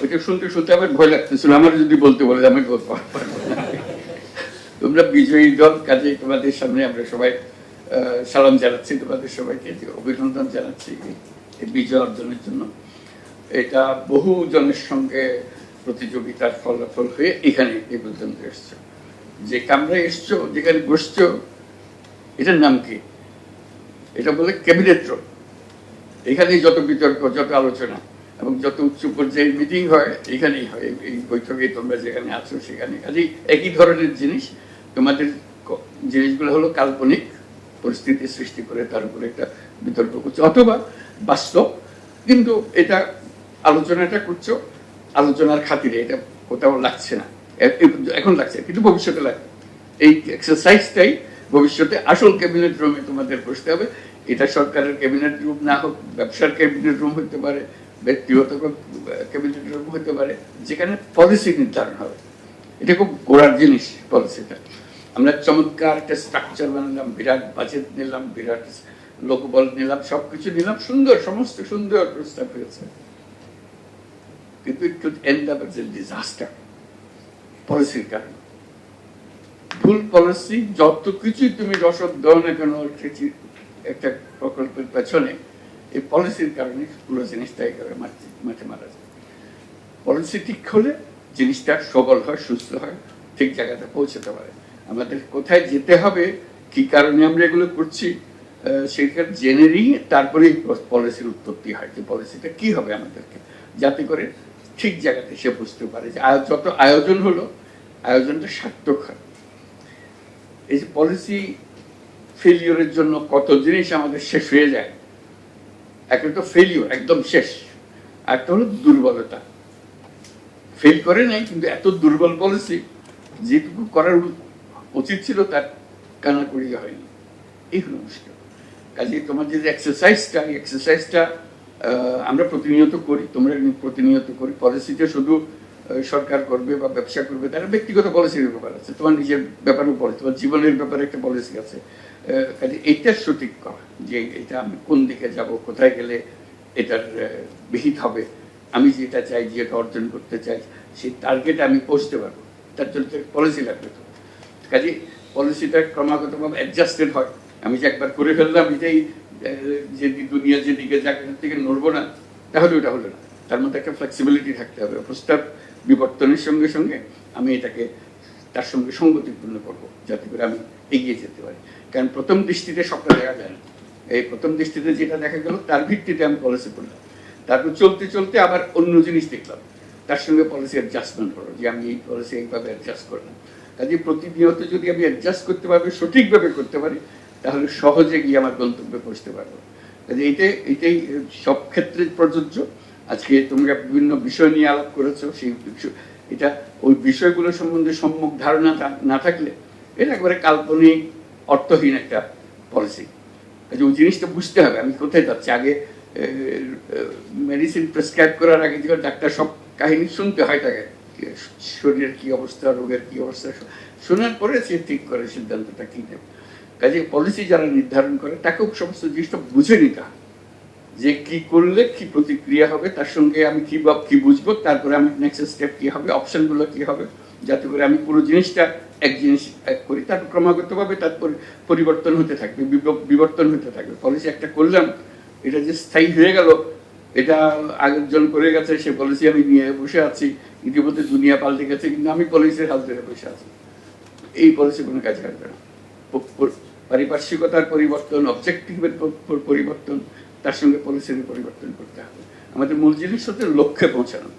ওইটা শুনতে শুনতে আমার ভয় লাগতেছিল, আমার যদি বলতে বলে আমি বলতে পারবো না। তোমরা বিজয়ী দল, কাজে তোমাদের সামনে আমরা সবাই সালাম জানাচ্ছি, তোমাদের সবাইকে অভিনন্দন জানাচ্ছি এই বিজয় অর্জনের জন্য। এটা বহু জনের সঙ্গে প্রতিযোগিতার ফলাফল হয়ে এখানে এ পর্যন্ত এসছো। যে কামরায় এসছো, যেখানে বসছো, এটার নাম কি? এটা বলে ক্যাবিনেট রুম। এখানে যত বিতর্ক, যত আলোচনা এবং যত উচ্চ পর্যায়ের মিটিং হয় এখানেই হয়। এই বৈঠকে তোমরা যেখানে আছো সেখানে কাজেই একই ধরনের জিনিস। তোমাদের জিনিসগুলো হলো কাল্পনিক পরিস্থিতি সৃষ্টি করে তার উপরে একটা বিতর্ক করছো, অথবা বাস্তব, কিন্তু এটা আলোচনাটা করছো আলোচনার খাতিরে। এটা কোথাও লাগছে না, এখন লাগছে, কিন্তু ভবিষ্যতে লাগবে। এই এক্সারসাইজটাই ভবিষ্যতে আসল ক্যাবিনেট রুমে তোমাদের বসতে হবে। এটা সরকারের ক্যাবিনেট রুম না হোক, ব্যবসার ক্যাবিনেট রুম হতে পারে, ব্যক্তিগত ক্যাবিনেট রুম হতে পারে, যেখানে পলিসি নির্ধারণ হবে। এটা খুব গোড়ার জিনিস পলিসিটা। আমরা চমৎকার একটা স্ট্রাকচার বানালাম, বিরাট বাজেট নিলাম, বিরাট লোকবল নিলাম, সবকিছু নিলাম, সুন্দর, সমস্ত সুন্দর প্রস্তাব হয়েছে, কিন্তু it could end up as a disaster পলিসির কারণে। ভুল পলিসি, যত কিছুই তুমি রসদ দাও না কেন একটা প্রকল্পের পেছনে, এই পলিসির কারণে পুরো জিনিসটা একেবারে মাঠে মারা যায়। পলিসি ঠিক হলে জিনিসটা সবল হয়, সুস্থ হয়, ঠিক জায়গাতে পৌঁছতে পারে। আমাদের কোথায় যেতে হবে, কি কারণে আমরা এগুলো করছি, সেখানে জেনে নিয়ে তারপরেই পলিসির উৎপত্তি হয়, যে পলিসিটা কি হবে আমাদেরকে, যাতে করে ঠিক জায়গাতে সে বুঝতে পারে যে যত আয়োজন হলো, আয়োজনটা সার্থক হয়। এই যে পলিসি ফেলিওরের জন্য কত জিনিস আমাদের শেষ হয়ে যায়। একটা তো ফেলিওর, একদম শেষ, আর একটা হলো দুর্বলতা। ফেল করে নাই, কিন্তু এত দুর্বল পলিসি, যেটুকু করার উচিত ছিল তার কানাকড়ি হয়নি। এই হলো মুশকিল। কাজে তোমার যে এক্সারসাইজটা, এই এক্সারসাইজটা আমরা প্রতিনিয়ত করি, তোমরা প্রতিনিয়ত করি। পলিসিতে শুধু সরকার করবে বা ব্যবসা করবে, তারা ব্যক্তিগত পলিসির ব্যাপার আছে, তোমার নিজের ব্যাপারেও পলিসি, তোমার জীবনের ব্যাপারে একটা পলিসি আছে। কাজে এইটা সঠিক করা, যে এটা আমি কোন দিকে যাব, কোথায় গেলে এটার বিহিত হবে, আমি যেটা চাই, যেটা অর্জন করতে চাই, সেই টার্গেটে আমি পৌঁছতে পারবো, তার জন্য পলিসি লাগবে। তো কাজে পলিসিটা ক্রমাগতভাবে অ্যাডজাস্টেড হয়। আমি যে একবার করে ফেললাম, এটাই যে দুনিয়া যেদিকে জায়গাটার থেকে নড়বো না, তাহলে ওটা হলো না। তার মধ্যে একটা ফ্লেক্সিবিলিটি থাকতে হবে। প্রস্তাব বিবর্তনের সঙ্গে সঙ্গে আমি এটাকে তার সঙ্গে সঙ্গতিপূর্ণ করবো, যাতে করে আমি এগিয়ে যেতে পারি। কারণ প্রথম দৃষ্টিতে সবটা দেখা যায় না। এই প্রথম দৃষ্টিতে যেটা দেখা গেল, তার ভিত্তিতে আমি পলিসি করলাম, তারপর চলতে চলতে আবার অন্য জিনিস দেখলাম, তার সঙ্গে পলিসি অ্যাডজাস্টমেন্ট করো, যে আমি এই পলিসি এইভাবে অ্যাডজাস্ট করলাম। কাজে প্রতিনিয়ত যদি আমি অ্যাডজাস্ট করতে পারবো, সঠিকভাবে করতে পারি, তাহলে সহজে গিয়ে আমার গন্তব্যে পৌঁছতে পারবো। কাজে এটাই সব ক্ষেত্রে প্রযোজ্য। আজকে তোমরা বিভিন্ন বিষয় নিয়ে আলাপ করেছো, সেই এটা ওই বিষয়গুলো সম্বন্ধে সম্যক ধারণা না থাকলে এটা একবারে কাল্পনিক, অর্থহীন একটা পলিসি। কাজে ওই জিনিসটা বুঝতে হবে আমি কোথায় যাচ্ছি। আগে মেডিসিন প্রেসক্রাইব করার আগে যে ডাক্তার সব কাহিনী শুনতে হয় তাকে, শরীরের কি অবস্থা, রোগের কি অবস্থা, শোনার পরে সে ঠিক করে সিদ্ধান্তটা কি নেবে। কাজে পলিসি যারা নির্ধারণ করে তাকেও সমস্ত জিনিসটা বুঝে নিতে হয়, যে কি করলে কি প্রতিক্রিয়া হবে, তার সঙ্গে আমি কি বুঝবো, তারপরে আমি নেক্সট স্টেপ কি হবে, অপশনগুলো কি হবে, যাতে করে আমি পুরো জিনিসটা এক জিনিস করি। তারপর ক্রমাগতভাবে তার পরিবর্তন হতে থাকবে, বিবর্তন হতে থাকবে। পলিসি একটা করলাম, এটা যে স্থায়ী হয়ে গেল, এটা আগের জন করে গেছে, সে পলিসি আমি নিয়ে বসে আছি, ইতিমধ্যে দুনিয়া পাল্টে গেছে, কিন্তু আমি পলিসির হাল ধরে বসে আছি, এই পলিসি কোনো কাজে আসবে না। পারিপার্শ্বিকতার পরিবর্তন, অবজেক্টিভের পরিবর্তন, তার সঙ্গে পলিসির পরিবর্তন করতে হবে। আমাদের মূল জিনিস হচ্ছে লক্ষ্যে পৌঁছানো,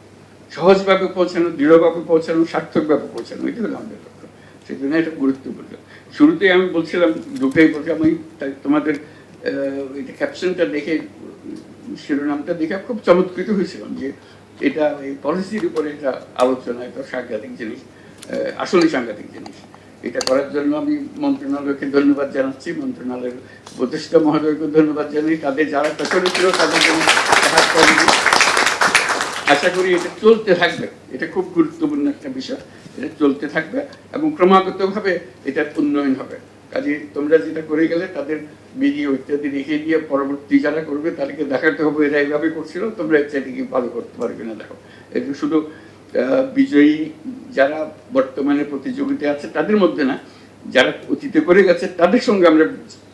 সহজভাবে পৌঁছানো, দৃঢ়ভাবে পৌঁছানো, সার্থকভাবে পৌঁছানো, এটা হলো আমাদের লক্ষ্য। সেই জন্য এটা গুরুত্বপূর্ণ। শুরুতেই আমি বলছিলাম, ঢুকেই বলছি, আমি তোমাদের এটা ক্যাপশনটা দেখে, শিরোনামটা দেখে খুব চমৎকৃত হয়েছিলাম, যে এটা এই পলিসির উপরে এটা আলোচনা, এটা সাংঘাতিক জিনিস, আসলেই সাংঘাতিক জিনিস। এটা করার জন্য আমি মন্ত্রণালয়কে ধন্যবাদ জানাচ্ছি, মন্ত্রণালয়ের উপদেষ্টা মহোদয়কে ধন্যবাদ জানাই, তাদের যারা পেছনে ছিল তাদের জন্য আশা করি এটা চলতে থাকবে। এটা খুব গুরুত্বপূর্ণ একটা বিষয়, এটা চলতে থাকবে এবং ক্রমাগতভাবে এটার উন্নয়ন হবে। কাজে তোমরা যেটা করে গেলে তাদের ভিডিও ইত্যাদি রেখে দিয়ে পরবর্তী যারা করবে তাদেরকে দেখাতে হবে এরা এইভাবে করছিল, তোমরা সেটাকে ভালো করতে পারবে না। দেখো, এটা শুধু বিজয়ী যারা বর্তমানে প্রতিযোগিতা আছে তাদের মধ্যে না, যারা অতীতে করে গেছে তাদের সঙ্গে আমরা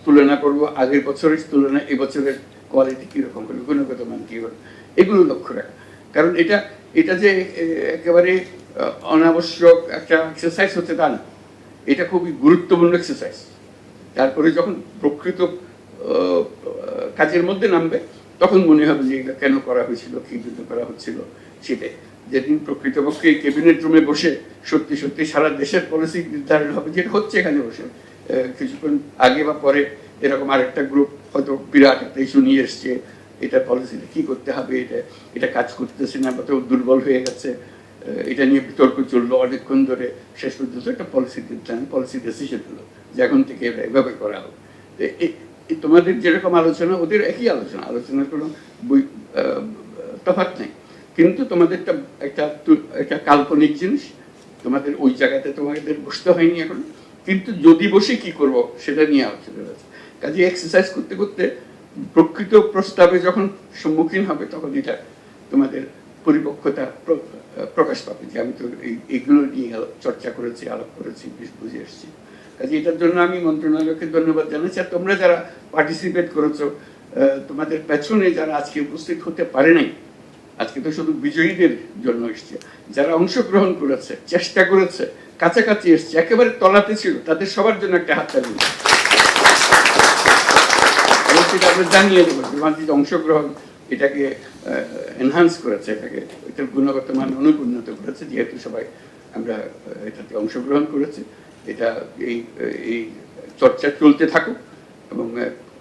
তুলনা করব, আগের বছরের তুলনায় এবছরের কোয়ালিটি কীরকম হলো, গুণগত মান কী হলো, এগুলো লক্ষ্য রাখা। কারণ এটা যে একেবারে অনাবশ্যক একটা এক্সারসাইজ হচ্ছে তা না, এটা খুবই গুরুত্বপূর্ণ এক্সারসাইজ। তারপরে যখন প্রকৃত কাজের মধ্যে নামবে তখন মনে হবে যে এটা কেন করা হয়েছিল, কী জন্য করা হচ্ছিল। সেটাই যেদিন প্রকৃতপক্ষে ক্যাবিনেট রুমে বসে সত্যি সত্যি সারা দেশের পলিসি নির্ধারণ হবে, যেটা হচ্ছে এখানে বসে কিছুক্ষণ আগে বা পরে এরকম আরেকটা গ্রুপ হয়তো বিরাট একটা ইস্যু নিয়ে এসছে, এটা পলিসিতে কী করতে হবে, এটা কাজ করতেছে না, বা দুর্বল হয়ে গেছে, এটা নিয়ে বিতর্ক চললো অনেকক্ষণ ধরে, শেষ পর্যন্ত একটা পলিসি নির্ধারণ, পলিসি ডিসিশন হলো যে এখন থেকে এভাবে করা হোক। তোমাদের যেরকম আলোচনা ওদের একই আলোচনার কোনো তফাৎ নেই, কিন্তু তোমাদের একটা কাল্পনিক জিনিস, তোমাদের ওই জায়গাতে তোমাদের বসতে হয়নি এখন, কিন্তু যদি বসে কি করব সেটা নিয়ে আলোচনা আছে। কাজে এক্সারসাইজ করতে করতে প্রকৃত প্রস্তাবে যখন সম্মুখীন হবে তখন এটা তোমাদের পরিপক্কতা প্রকাশ পাবে যে আমি তো এইগুলো নিয়ে চর্চা করেছি, আলাপ করেছি, বুঝে এসেছি। কাজে এটার জন্য আমি মন্ত্রণালয়কে ধন্যবাদ জানাচ্ছি। আর তোমরা যারা পার্টিসিপেট করেছো, তোমাদের পেছনে যারা আজকে উপস্থিত হতে পারে নাই, আজকে তো শুধু বিজয়ীদের জন্য এসছে, যারা অংশগ্রহণ করেছে, চেষ্টা করেছে, কাছাকাছি এসছে, একেবারে তলাতে ছিল, তাদের সবার জন্য একটা হাততালি জানিয়ে দেবো। তোমাদের অংশগ্রহণ এটাকে এনহান্স করেছে, এটার গুণগত মান অনেক উন্নত করেছে, যেহেতু সবাই আমরা এটাতে অংশগ্রহণ করেছি। এটা এই চর্চা চলতে থাকুক এবং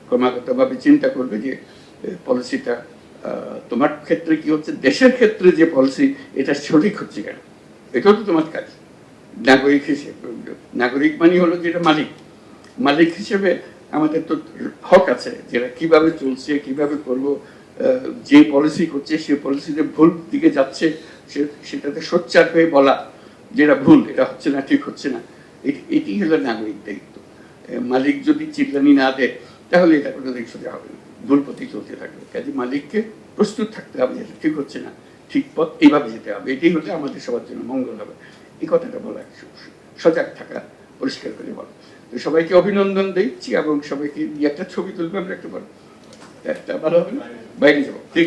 ক্রমাগতভাবে চিন্তা করবে যে পলিসিটা তোমার ক্ষেত্রে কি হচ্ছে, দেশের ক্ষেত্রে যে পলিসি এটা সঠিক হচ্ছে কেন, এটাও তো তোমার কাজ। নাগরিক হিসেবে, নাগরিক মানে হলো যেটা মালিক হিসেবে আমাদের তো হক আছে যেটা কিভাবে চলছে, কিভাবে করব, যে পলিসি করছে সে পলিসিতে ভুল দিকে যাচ্ছে সেটাতে সোচ্চার হয়ে বলা যেটা ভুল, এটা হচ্ছে না, ঠিক হচ্ছে না, এটি হলো নাগরিক দায়িত্ব। মালিক যদি চিল্লানি না দেয় তাহলে এটা কোনো দিক সোজা হবে না, ভুল পথে চলতে থাকবে। কাজে মালিককে প্রস্তুত থাকতে হবে যেটা ঠিক হচ্ছে না, ঠিক পথ এইভাবে যেতে হবে, এটাই হলে আমাদের সবার জন্য মঙ্গল হবে। এই কথাটা বলা, সজাগ থাকা, পরিষ্কার করে বলা। তো সবাইকে অভিনন্দন দিচ্ছি এবং সবাইকে একটা ছবি তুলবে আমরা, একটা ভালো হবে না, বাইরে যাবো। ঠিক।